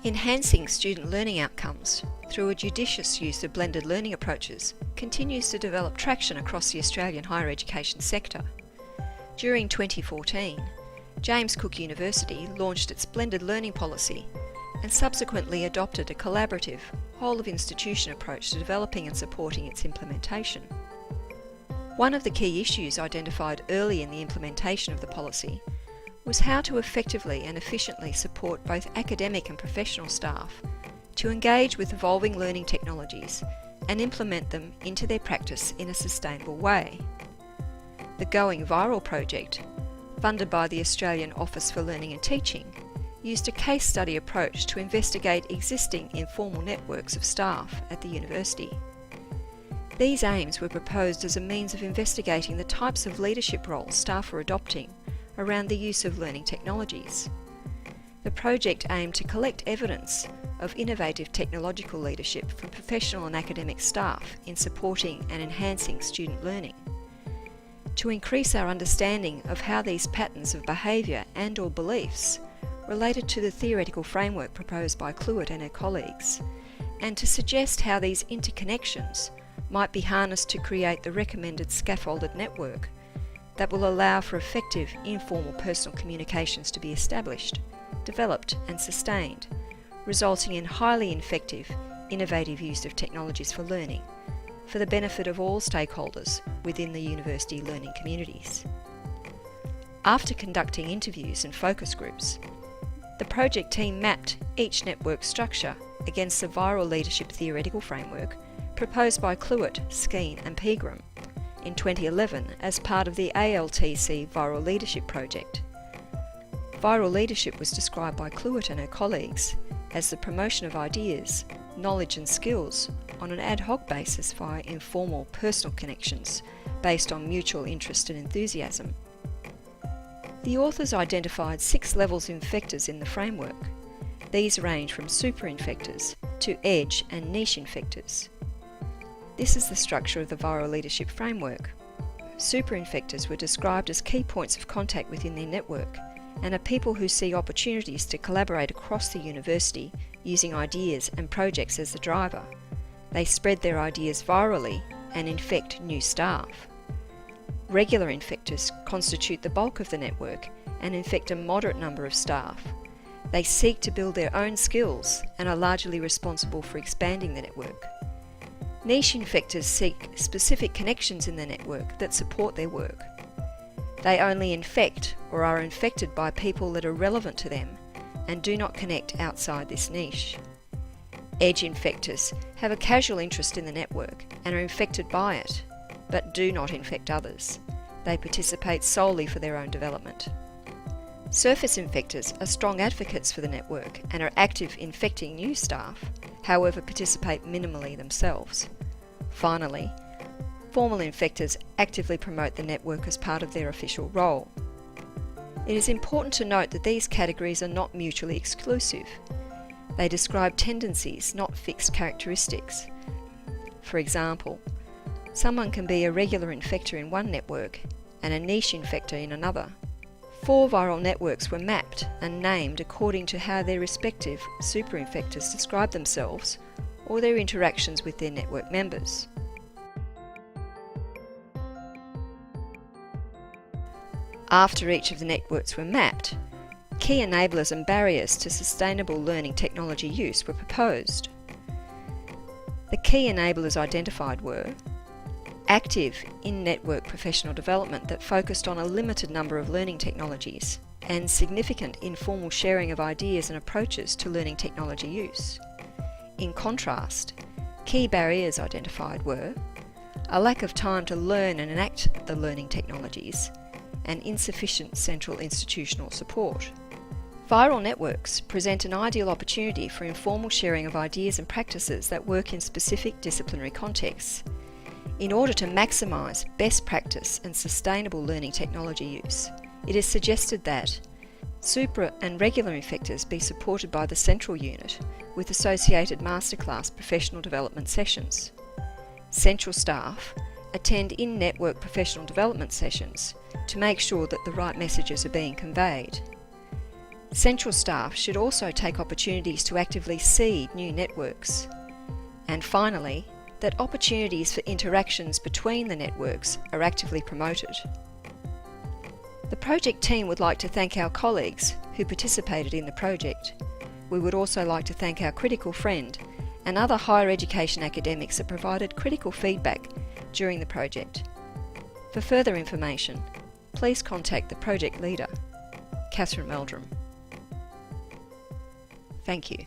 Enhancing student learning outcomes through a judicious use of blended learning approaches continues to develop traction across the Australian higher education sector. During 2014, James Cook University launched its blended learning policy and subsequently adopted a collaborative, whole-of-institution approach to developing and supporting its implementation. One of the key issues identified early in the implementation of the policy was how to effectively and efficiently support both academic and professional staff to engage with evolving learning technologies and implement them into their practice in a sustainable way. The Going Viral project, funded by the Australian Office for Learning and Teaching, used a case study approach to investigate existing informal networks of staff at the university. These aims were proposed as a means of investigating the types of leadership roles staff are adopting around the use of learning technologies. The project aimed to collect evidence of innovative technological leadership from professional and academic staff in supporting and enhancing student learning. To increase our understanding of how these patterns of behaviour and/or beliefs related to the theoretical framework proposed by Cluett and her colleagues, and to suggest how these interconnections might be harnessed to create the recommended scaffolded network that will allow for effective informal personal communications to be established, developed and sustained, resulting in highly effective, innovative use of technologies for learning, for the benefit of all stakeholders within the university learning communities. After conducting interviews and focus groups, the project team mapped each network structure against the viral leadership theoretical framework proposed by Cluett, Skeen and Pegram in 2011 as part of the ALTC Viral Leadership Project. Viral leadership was described by Cluett and her colleagues as the promotion of ideas, knowledge and skills on an ad hoc basis via informal personal connections based on mutual interest and enthusiasm. The authors identified 6 levels of infectors in the framework. These range from super infectors to edge and niche infectors. This is the structure of the viral leadership framework. Super infectors were described as key points of contact within their network and are people who see opportunities to collaborate across the university using ideas and projects as the driver. They spread their ideas virally and infect new staff. Regular infectors constitute the bulk of the network and infect a moderate number of staff. They seek to build their own skills and are largely responsible for expanding the network. Niche infectors seek specific connections in the network that support their work. They only infect or are infected by people that are relevant to them and do not connect outside this niche. Edge infectors have a casual interest in the network and are infected by it, but do not infect others. They participate solely for their own development. Surface infectors are strong advocates for the network and are active infecting new staff, however participate minimally themselves. Finally, formal infectors actively promote the network as part of their official role. It is important to note that these categories are not mutually exclusive. They describe tendencies, not fixed characteristics. For example, someone can be a regular infector in one network and a niche infector in another. 4 viral networks were mapped and named according to how their respective superinfectors describe themselves or their interactions with their network members. After each of the networks were mapped, key enablers and barriers to sustainable learning technology use were proposed. The key enablers identified were active in-network professional development that focused on a limited number of learning technologies and significant informal sharing of ideas and approaches to learning technology use. In contrast, key barriers identified were a lack of time to learn and enact the learning technologies and insufficient central institutional support. Viral networks present an ideal opportunity for informal sharing of ideas and practices that work in specific disciplinary contexts. In order to maximise best practice and sustainable learning technology use, it is suggested that super and regular infectors be supported by the central unit with associated masterclass professional development sessions. Central staff attend in-network professional development sessions to make sure that the right messages are being conveyed. Central staff should also take opportunities to actively seed new networks. And finally, that opportunities for interactions between the networks are actively promoted. The project team would like to thank our colleagues who participated in the project. We would also like to thank our critical friend and other higher education academics that provided critical feedback during the project. For further information, please contact the project leader, Catherine Meldrum. Thank you.